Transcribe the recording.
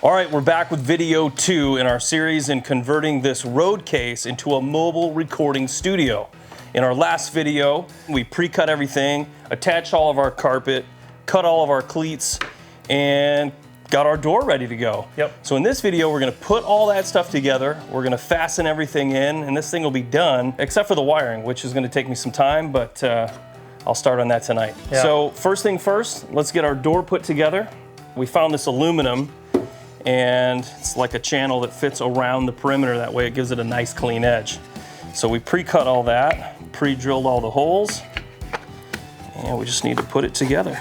All right, we're back with video 2 in our series in converting this road case into a mobile recording studio. In our last video, we pre-cut everything, attached all of our carpet, cut all of our cleats, and got our door ready to go. Yep. So in this video, we're gonna put all that stuff together, we're gonna fasten everything in, and this thing will be done, except for the wiring, which is gonna take me some time, but I'll start on that tonight. Yeah. So first thing first, let's get our door put together. We found this aluminum, and it's like a channel that fits around the perimeter. That way it gives it a nice clean edge. So we pre-cut all that, pre-drilled all the holes, and we just need to put it together.